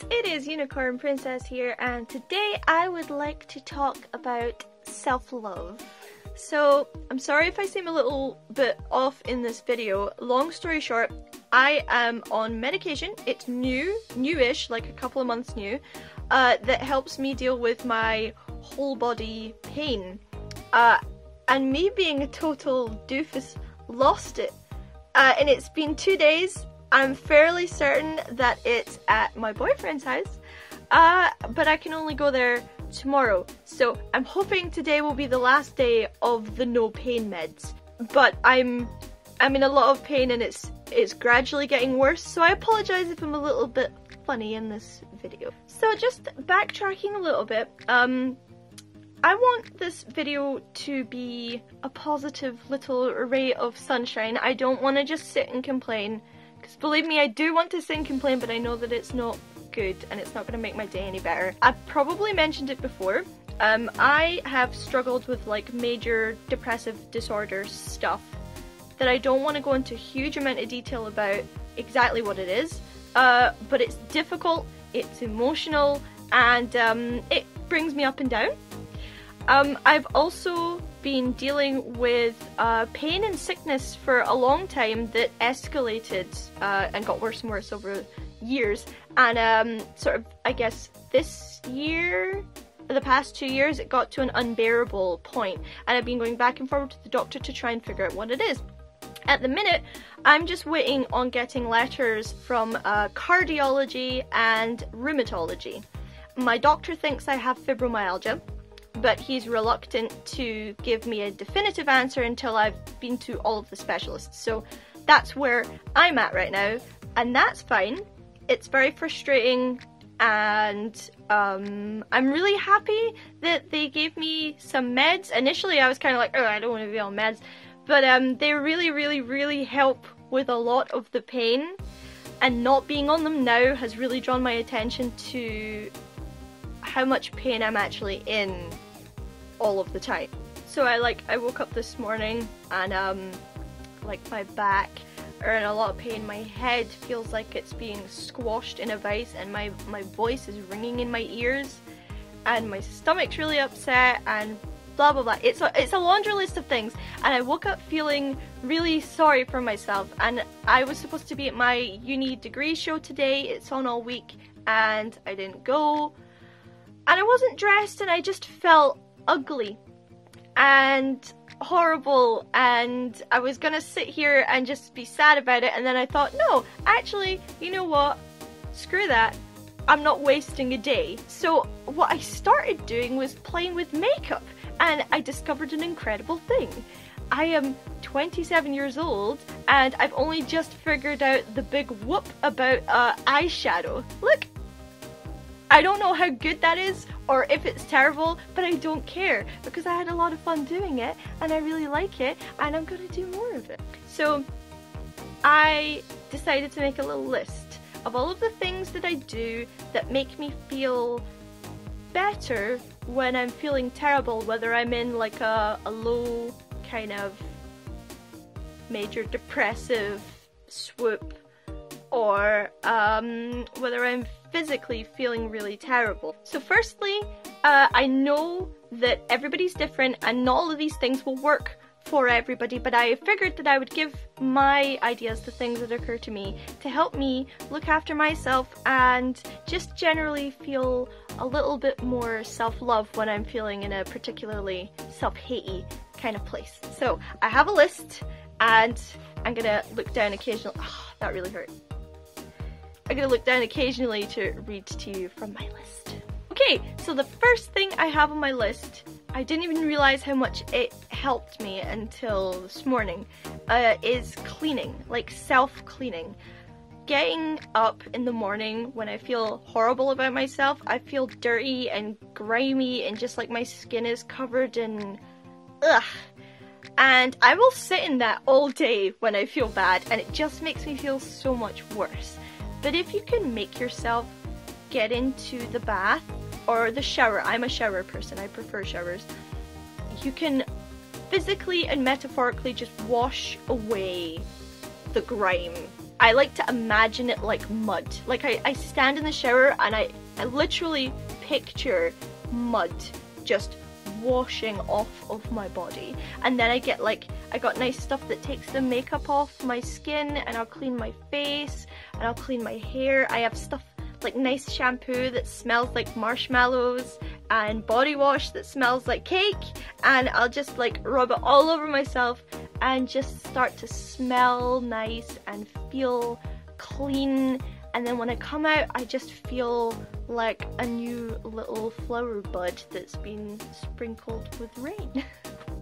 it is Unicorn Princess here, and today I would like to talk about self-love. So, I'm sorry if I seem a little bit off in this video. Long story short, I am on medication. It's newish, like a couple of months new, that helps me deal with my whole body pain. And me being a total doofus lost it. And it's been 2 days. I'm fairly certain that it's at my boyfriend's house, but I can only go there tomorrow. So I'm hoping today will be the last day of the no pain meds. But I'm in a lot of pain and it's gradually getting worse, so I apologize if I'm a little bit funny in this video. So just backtracking a little bit, I want this video to be a positive little ray of sunshine. I don't want to just sit and complain. Because believe me, I do want to sit and complain, but I know that it's not good and it's not going to make my day any better. I've probably mentioned it before. I have struggled with like major depressive disorder stuff that I don't want to go into a huge amount of detail about exactly what it is. But it's difficult, it's emotional, and it brings me up and down. I've also been dealing with pain and sickness for a long time that escalated and got worse and worse over years, and sort of, I guess, this year, the past 2 years, it got to an unbearable point, and I've been going back and forward to the doctor to try and figure out what it is. At the minute, I'm just waiting on getting letters from cardiology and rheumatology. My doctor thinks I have fibromyalgia, but he's reluctant to give me a definitive answer until I've been to all of the specialists. So that's where I'm at right now, and that's fine. It's very frustrating, and I'm really happy that they gave me some meds. Initially I was kind of like, oh, I don't want to be on meds, but they really help with a lot of the pain, and not being on them now has really drawn my attention to how much pain I'm actually in all of the time. So I woke up this morning and like my back are in a lot of pain, my head feels like it's being squashed in a vice, and my voice is ringing in my ears, and my stomach's really upset, and blah blah blah. It's a laundry list of things, and I woke up feeling really sorry for myself, and I was supposed to be at my uni degree show today. It's on all week and I didn't go, and I wasn't dressed, and I just felt ugly and horrible, and I was gonna sit here and just be sad about it, and then I thought, no, actually, you know what, screw that, I'm not wasting a day. So what I started doing was playing with makeup, and I discovered an incredible thing. I am 27 years old and I've only just figured out the big whoop about eyeshadow. Look, I don't know how good that is or if it's terrible, but I don't care because I had a lot of fun doing it and I really like it, and I'm gonna do more of it. So I decided to make a little list of all of the things that I do that make me feel better when I'm feeling terrible, whether I'm in like a low kind of major depressive swoop, or whether I'm physically feeling really terrible. So firstly, I know that everybody's different and not all of these things will work for everybody, but I figured that I would give my ideas, the things that occur to me, to help me look after myself and just generally feel a little bit more self-love when I'm feeling in a particularly self-hatey kind of place. So I have a list, and I'm gonna look down occasionally. Oh, that really hurt. I'm gonna look down occasionally to read to you from my list. Okay, so the first thing I have on my list, I didn't even realize how much it helped me until this morning, is cleaning, like self-cleaning. Getting up in the morning when I feel horrible about myself, I feel dirty and grimy and just like my skin is covered in ugh. And I will sit in that all day when I feel bad, and it just makes me feel so much worse. But if you can make yourself get into the bath or the shower, I'm a shower person, I prefer showers, you can physically and metaphorically just wash away the grime I like to imagine it like mud. Like I stand in the shower and I literally picture mud just washing off of my body, and then I got nice stuff that takes the makeup off my skin, and I'll clean my face and I'll clean my hair. I have stuff like nice shampoo that smells like marshmallows and body wash that smells like cake, and I'll just like rub it all over myself and just start to smell nice and feel clean. And then when I come out, I just feel like a new little flower bud that's been sprinkled with rain.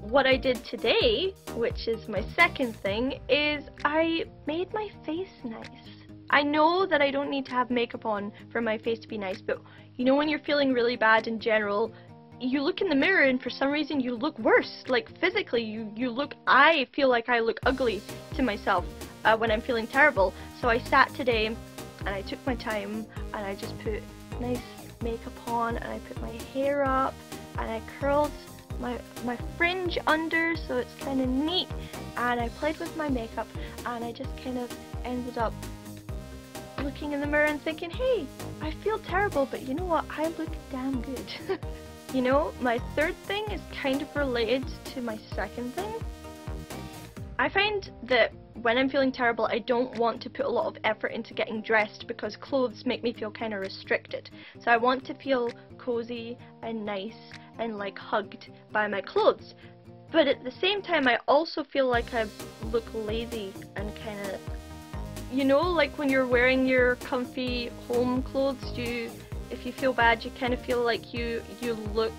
What I did today, which is my second thing, is I made my face nice. I know that I don't need to have makeup on for my face to be nice, but you know when you're feeling really bad in general, you look in the mirror and for some reason you look worse. Like physically, I feel like I look ugly to myself when I'm feeling terrible. So I sat today and I took my time and I just put nice makeup on, and I put my hair up and I curled my fringe under so it's kind of neat, and I played with my makeup, and I just kind of ended up looking in the mirror and thinking, hey, I feel terrible, but you know what, I look damn good. You know, my third thing is kind of related to my second thing. I find that when I'm feeling terrible, I don't want to put a lot of effort into getting dressed because clothes make me feel kind of restricted. So I want to feel cozy and nice and like hugged by my clothes. But at the same time, I also feel like I look lazy and kind of, you know, like when you're wearing your comfy home clothes, if you feel bad, you kind of feel like you look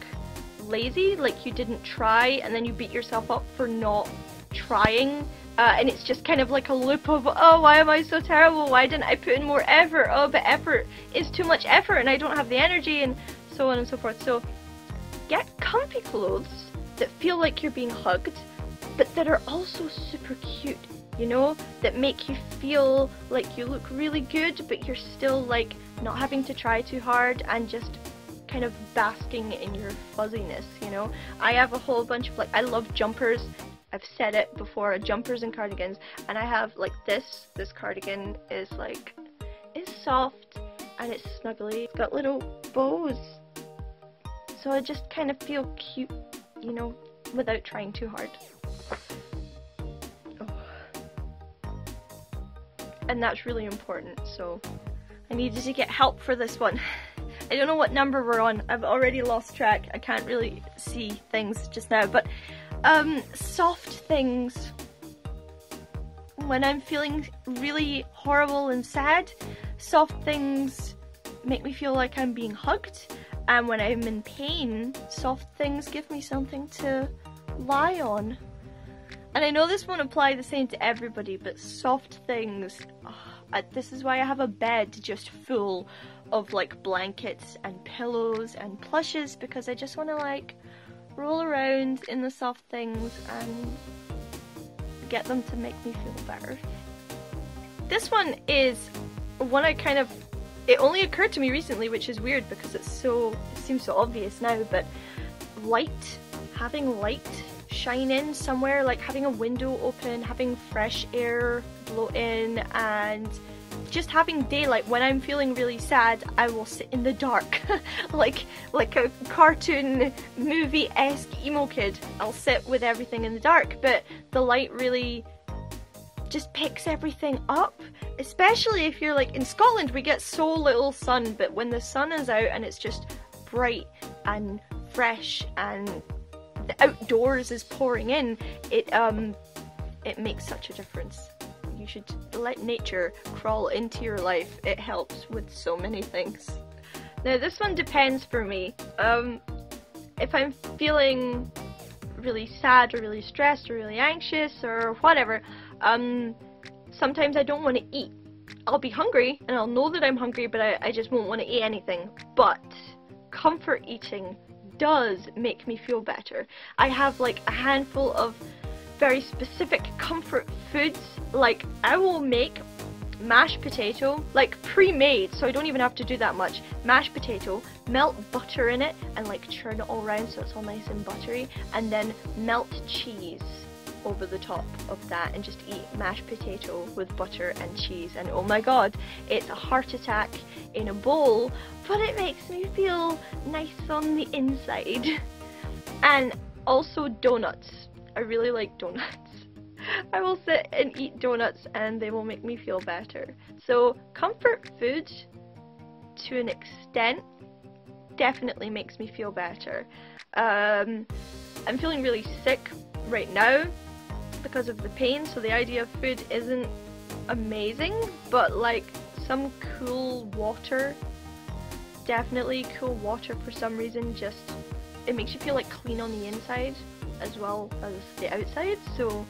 lazy, like you didn't try, and then you beat yourself up for not trying. And it's just kind of like a loop of, oh, why am I so terrible? Why didn't I put in more effort? Oh, but effort is too much effort and I don't have the energy, and so on and so forth. So get comfy clothes that feel like you're being hugged, but that are also super cute, you know, that make you feel like you look really good, but you're still like not having to try too hard and just kind of basking in your fuzziness, you know. I have a whole bunch of, like, I love jumpers. I've said it before, jumpers and cardigans, and I have like this cardigan is like, it's soft and it's snuggly, it's got little bows, so I just kind of feel cute, you know, without trying too hard. Oh. And that's really important, so I needed to get help for this one. I don't know what number we're on, I've already lost track, I can't really see things just now, but soft things. When I'm feeling really horrible and sad, soft things make me feel like I'm being hugged, and when I'm in pain, soft things give me something to lie on. And I know this won't apply the same to everybody, but soft things, this is why I have a bed just full of like blankets and pillows and plushes, because I just want to like roll around in the soft things and get them to make me feel better. This one is one it only occurred to me recently, which is weird because it seems so obvious now, but having light shine in somewhere, like having a window open, having fresh air blow in, and just having daylight. When I'm feeling really sad, I will sit in the dark like a cartoon movie-esque emo kid. I'll sit with everything in the dark, but the light really just picks everything up, especially if you're like in Scotland. We get so little sun, but when the sun is out and it's just bright and fresh and the outdoors is pouring in, it makes such a difference. You should let nature crawl into your life. It helps with so many things. Now this one depends for me. If I'm feeling really sad or really stressed or really anxious or whatever, sometimes I don't want to eat. I'll be hungry and I'll know that I'm hungry, but I just won't want to eat anything. But comfort eating does make me feel better. I have like a handful of very specific comfort foods. Like I will make mashed potato, like pre-made, so I don't even have to do that much. Mashed potato, melt butter in it and like churn it all around so it's all nice and buttery, and then melt cheese over the top of that and just eat mashed potato with butter and cheese, and oh my god, it's a heart attack in a bowl, but it makes me feel nice on the inside. And also donuts. I really like donuts. I will sit and eat donuts and they will make me feel better. So comfort food, to an extent, definitely makes me feel better. I'm feeling really sick right now because of the pain, so the idea of food isn't amazing, but like some cool water, definitely cool water for some reason, just it makes you feel like clean on the inside as well as the outside. So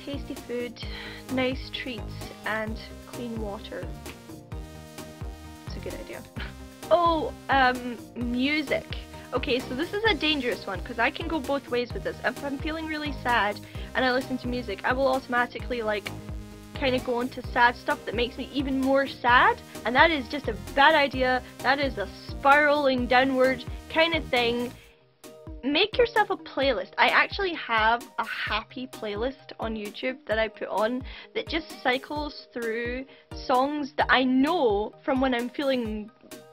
tasty food, nice treats, and clean water. It's a good idea. Oh, music. Okay, so this is a dangerous one because I can go both ways with this. If I'm feeling really sad and I listen to music, I will automatically like kind of go into sad stuff that makes me even more sad, and that is just a bad idea. That is a spiraling downward kind of thing. Make yourself a playlist. I actually have a happy playlist on YouTube that I put on that just cycles through songs that I know from when I'm feeling,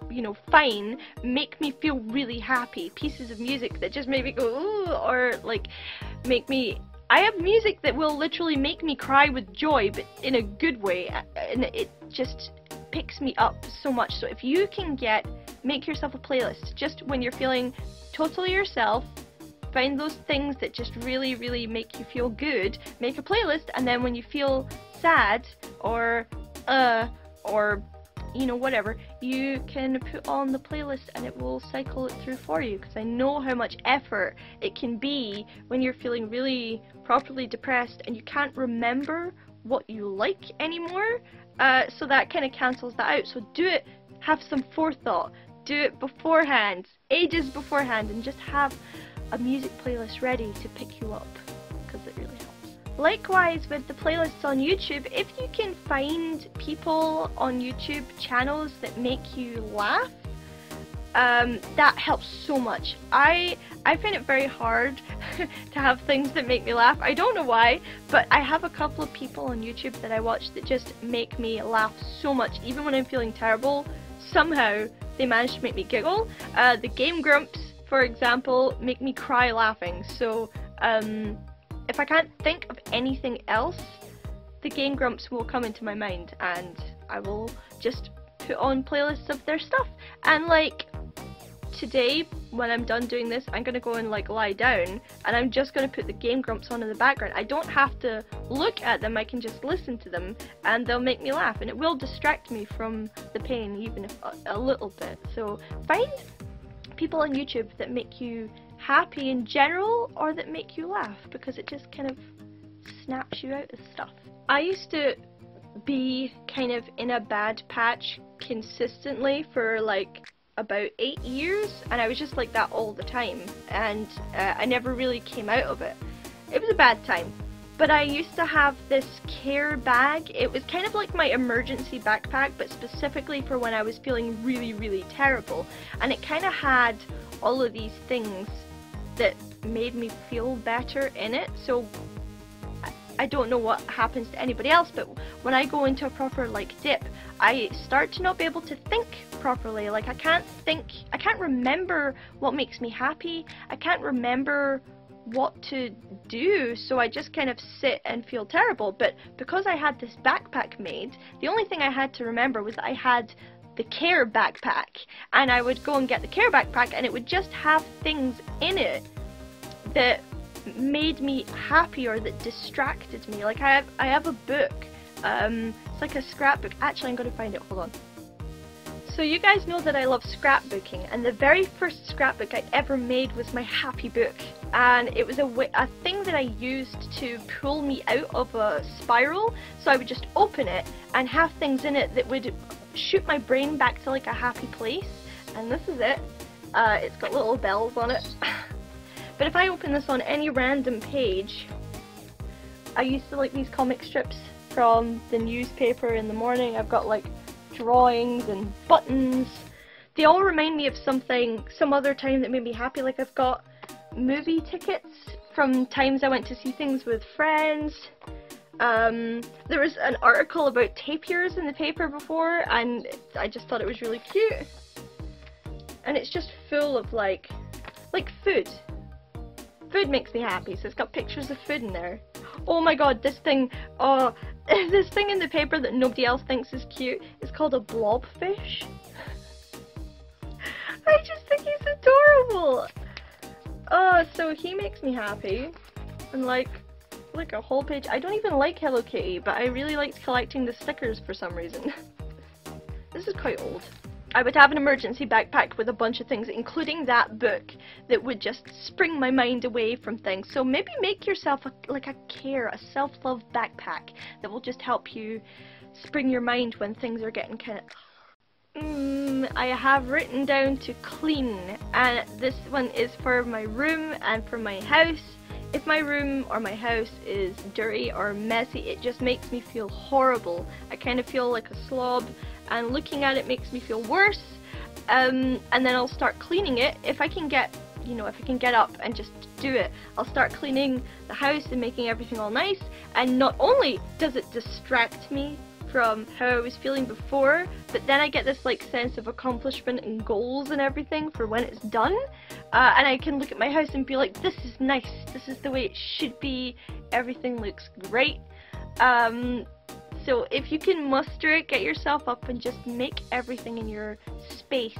you know, fine, make me feel really happy. Pieces of music that just make me go ooh, or like make me, I have music that will literally make me cry with joy, but in a good way, and it just picks me up so much. So if you can make yourself a playlist just when you're feeling totally yourself, find those things that just really, really make you feel good, make a playlist, and then when you feel sad or you know, whatever, you can put on the playlist and it will cycle it through for you, because I know how much effort it can be when you're feeling really properly depressed and you can't remember what you like anymore, so that kind of cancels that out. So do it, have some forethought, do it beforehand, ages beforehand, and just have a music playlist ready to pick you up, because it really helps. Likewise with the playlists on YouTube, if you can find people on YouTube channels that make you laugh, that helps so much. I find it very hard to have things that make me laugh. I don't know why, but I have a couple of people on YouTube that I watch that just make me laugh so much. Even when I'm feeling terrible, somehow they manage to make me giggle. The Game Grumps, for example, make me cry laughing. So if I can't think of anything else, the Game Grumps will come into my mind and I will just put on playlists of their stuff. And like today, when I'm done doing this, I'm gonna go and like lie down and I'm just gonna put the Game Grumps on in the background. I don't have to look at them, I can just listen to them and they'll make me laugh, and it will distract me from the pain, even if a little bit. So find people on YouTube that make you happy in general or that make you laugh, because it just kind of snaps you out of stuff. I used to be kind of in a bad patch consistently for like about 8 years, and I was just like that all the time, and I never really came out of it. It was a bad time, but I used to have this care bag. It was kind of like my emergency backpack, but specifically for when I was feeling really, really terrible, and it kind of had all of these things that made me feel better in it. So I don't know what happens to anybody else, but when I go into a proper like dip, I start to not be able to think properly. Like I can't remember what makes me happy, I can't remember what to do, so I just kind of sit and feel terrible. But because I had this backpack made, the only thing I had to remember was that I had the care backpack, and I would go and get the care backpack and it would just have things in it that made me happy or that distracted me. Like I have a book, it's like a scrapbook. Actually, I'm going to find it, hold on. So you guys know that I love scrapbooking, and the very first scrapbook I ever made was my happy book, and it was a thing that I used to pull me out of a spiral. So I would just open it and have things in it that would shoot my brain back to like a happy place, and this is it. It's got little bells on it. But if I open this on any random page, I used to like these comic strips from the newspaper in the morning. I've got like drawings and buttons. They all remind me of something, some other time that made me happy. Like I've got movie tickets from times I went to see things with friends. There was an article about tapirs in the paper before, and I just thought it was really cute. And it's just full of like food. Food makes me happy, so it's got pictures of food in there. Oh my god, this thing, this thing in the paper that nobody else thinks is cute is called a blobfish. I just think he's adorable. Oh, so he makes me happy. And like a whole page. I don't even like Hello Kitty, but I really liked collecting the stickers for some reason. This is quite old. I would have an emergency backpack with a bunch of things, including that book, that would just spring my mind away from things. So maybe make yourself a self-love backpack that will just help you spring your mind when things are getting kind of... I have written down to clean, and this one is for my room and for my house. If my room or my house is dirty or messy, it just makes me feel horrible. I kind of feel like a slob, and looking at it makes me feel worse. And then I'll start cleaning it. If I can get, if I can get up and just do it, I'll start cleaning the house and making everything all nice. And not only does it distract me from how I was feeling before, but then I get this like sense of accomplishment and goals and everything for when it's done, and I can look at my house and be like, this is nice, this is the way it should be, everything looks great. So if you can muster it, get yourself up and just make everything in your space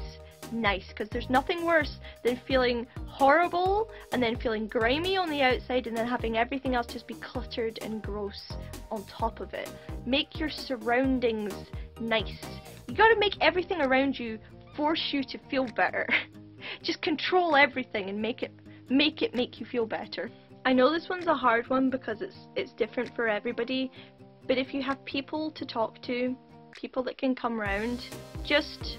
nice, because there's nothing worse than feeling horrible and then feeling grimy on the outside and then having everything else just be cluttered and gross on top of it. Make your surroundings nice. You gotta make everything around you force you to feel better. Just control everything and make it make you feel better. I know this one's a hard one because it's different for everybody, but if you have people to talk to, people that can come round, just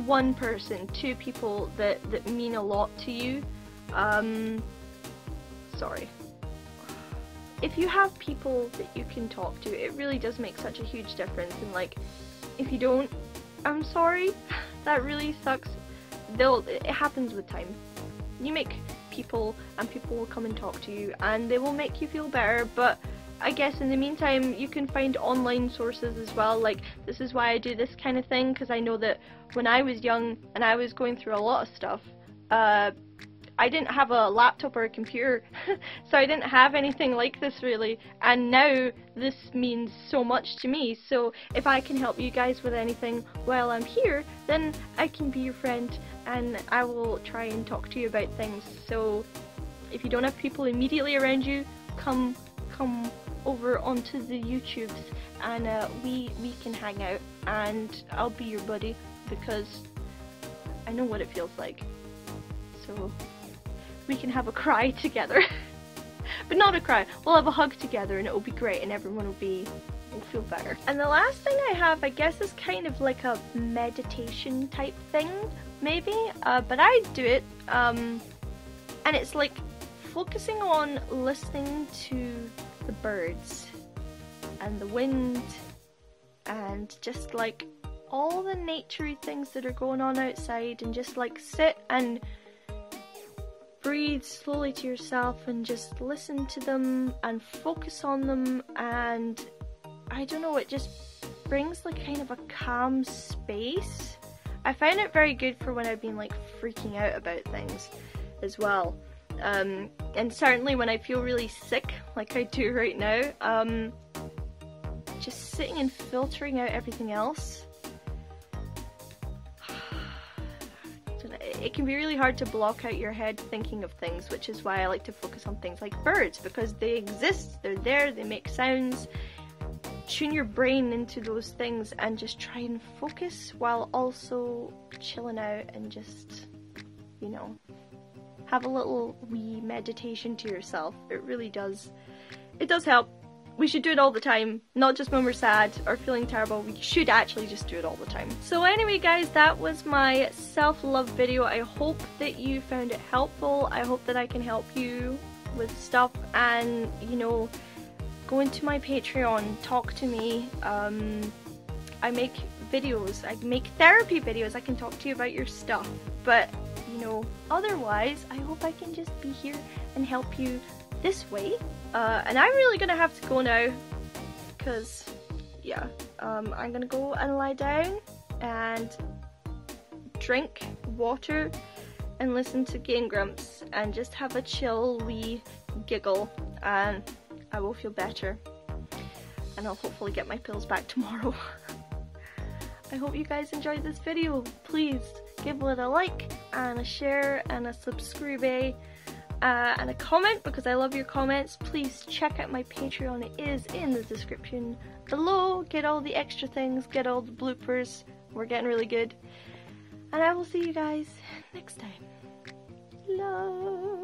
one person, two people that mean a lot to you. Sorry. If you have people that you can talk to, it really does make such a huge difference. And like, if you don't, I'm sorry. That really sucks. It happens with time. You make people, and people will come and talk to you, and they will make you feel better. But I guess in the meantime, you can find online sources as well. Like, this is why I do this kind of thing, because I know that when I was young and I was going through a lot of stuff, I didn't have a laptop or a computer, so I didn't have anything like this really, and now this means so much to me. So if I can help you guys with anything while I'm here, then I can be your friend and I will try and talk to you about things. So if you don't have people immediately around you, come over onto the YouTubes and we can hang out, and I'll be your buddy because I know what it feels like. So we can have a cry together. But not a cry, we'll have a hug together and it'll be great and everyone will feel better. And the last thing I have, I guess, is kind of like a meditation type thing, maybe, but I do it, and it's like focusing on listening to the birds and the wind and just like all the naturey things that are going on outside, and just like sit and breathe slowly to yourself and just listen to them and focus on them. And I don't know, it just brings like kind of a calm space. I find it very good for when I've been like freaking out about things as well, and certainly when I feel really sick like I do right now, just sitting and filtering out everything else. It can be really hard to block out your head thinking of things, which is why I like to focus on things like birds, because they exist, they're there, they make sounds. Tune your brain into those things and just try and focus while also chilling out and just, you know, have a little wee meditation to yourself. It really does. It does help. We should do it all the time, not just when we're sad or feeling terrible. We should actually just do it all the time. So anyway guys, that was my self-love video. I hope that you found it helpful. I hope that I can help you with stuff, and you know, go into my Patreon, talk to me. I make videos, I make therapy videos, I can talk to you about your stuff, but you know, otherwise I hope I can just be here and help you this way. And I'm really gonna have to go now because, yeah, I'm gonna go and lie down and drink water and listen to Game Grumps and just have a chill wee giggle, and I will feel better. And I'll hopefully get my pills back tomorrow. I hope you guys enjoyed this video. Please give it a like and a share and a subscribe and a comment, because I love your comments. Please check out my Patreon, it is in the description below. Get all the extra things, get all the bloopers. We're getting really good. And I will see you guys next time. Love.